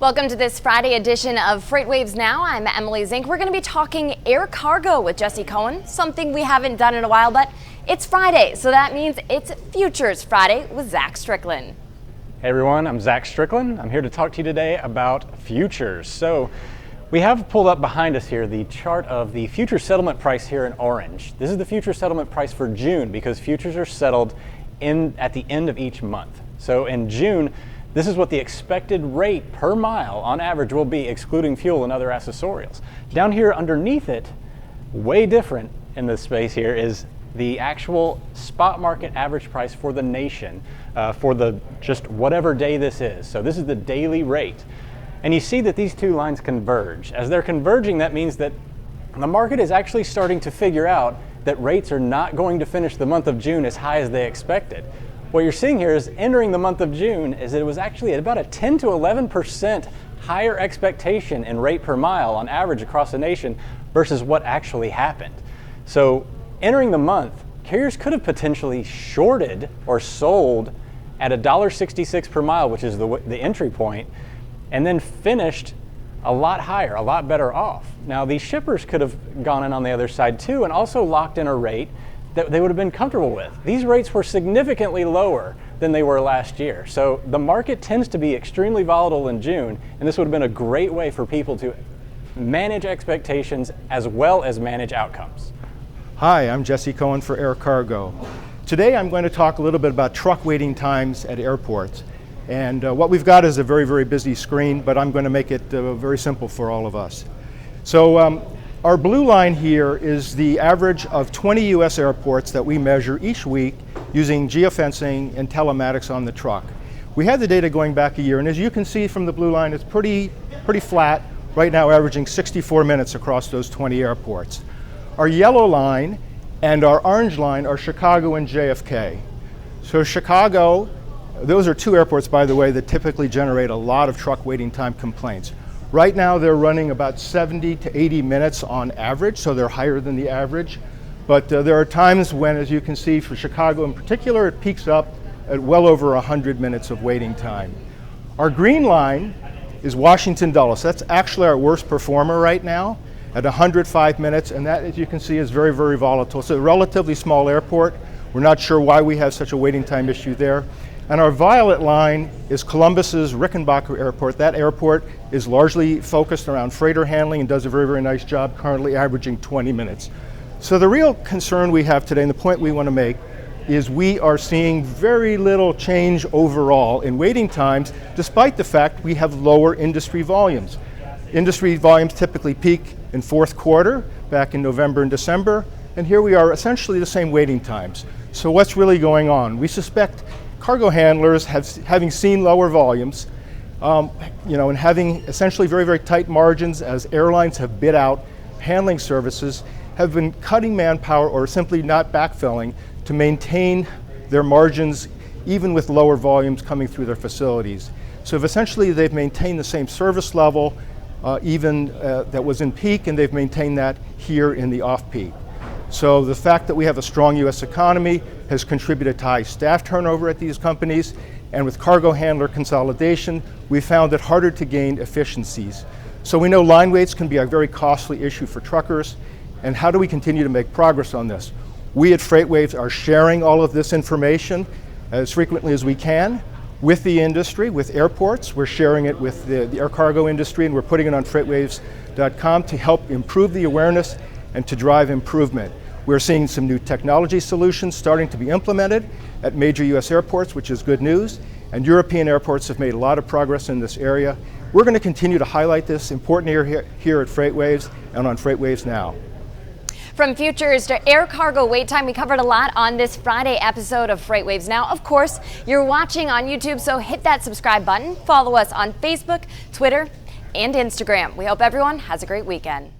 Welcome to this Friday edition of FreightWaves Now. I'm Emily Zink. We're going to be talking air cargo with Jesse Cohen, something we haven't done in a while, but it's Friday, so that means it's Futures Friday with Zach Strickland. Hey everyone, I'm Zach Strickland. I'm here to talk to you today about futures. So we have pulled up behind us here the chart of the future settlement price here in orange. This is the future settlement price for June because futures are settled at the end of each month. So in June, this is what the expected rate per mile on average will be, excluding fuel and other accessorials. Down here underneath it, way different in this space here, is the actual spot market average price for the nation for the just whatever day this is. So this is the daily rate. And you see that these two lines converge. As they're converging, that means that the market is actually starting to figure out that rates are not going to finish the month of June as high as they expected. What you're seeing here is entering the month of June is that it was actually at about a 10 to 11% higher expectation in rate per mile on average across the nation versus what actually happened. So entering the month, carriers could have potentially shorted or sold at $1.66 per mile, which is the entry point, and then finished a lot higher, a lot better off. Now these shippers could have gone in on the other side too and also locked in a rate that they would have been comfortable with. These rates were significantly lower than they were last year. So the market tends to be extremely volatile in June, and this would have been a great way for people to manage expectations as well as manage outcomes. Hi, I'm Jesse Cohen for Air Cargo. Today I'm going to talk a little bit about truck waiting times at airports. And what we've got is a very, very busy screen, but I'm going to make it very simple for all of us. So our blue line here is the average of 20 US airports that we measure each week using geofencing and telematics on the truck. We had the data going back a year, and as you can see from the blue line, it's pretty flat, right now averaging 64 minutes across those 20 airports. Our yellow line and our orange line are Chicago and JFK. So Chicago, those are two airports, by the way, that typically generate a lot of truck waiting time complaints. Right now they're running about 70 to 80 minutes on average, so they're higher than the average. But there are times when, as you can see, for Chicago in particular, it peaks up at well over 100 minutes of waiting time. Our green line is Washington Dulles. That's actually our worst performer right now at 105 minutes, and that, as you can see, is very, very volatile. It's a relatively small airport. We're not sure why we have such a waiting time issue there. And our violet line is Columbus's Rickenbacker Airport. That airport is largely focused around freighter handling and does a very, very nice job, currently averaging 20 minutes. So the real concern we have today, and the point we want to make, is we are seeing very little change overall in waiting times, despite the fact we have lower industry volumes. Industry volumes typically peak in fourth quarter, back in November and December, and here we are essentially the same waiting times. So what's really going on? We suspect cargo handlers, having seen lower volumes, and having essentially very, very tight margins as airlines have bid out handling services, have been cutting manpower or simply not backfilling to maintain their margins even with lower volumes coming through their facilities. So essentially they've maintained the same service level even that was in peak, and they've maintained that here in the off-peak. So the fact that we have a strong US economy has contributed to high staff turnover at these companies, and with cargo handler consolidation, we found it harder to gain efficiencies. So we know line weights can be a very costly issue for truckers, and how do we continue to make progress on this? We at FreightWaves are sharing all of this information as frequently as we can with the industry, with airports. We're sharing it with the air cargo industry, and we're putting it on FreightWaves.com to help improve the awareness and to drive improvement. We're seeing some new technology solutions starting to be implemented at major US airports, which is good news, and European airports have made a lot of progress in this area. We're going to continue to highlight this important area here at FreightWaves and on FreightWaves Now. From futures to air cargo wait time, we covered a lot on this Friday episode of FreightWaves Now. Of course, you're watching on YouTube, so hit that subscribe button. Follow us on Facebook, Twitter, and Instagram. We hope everyone has a great weekend.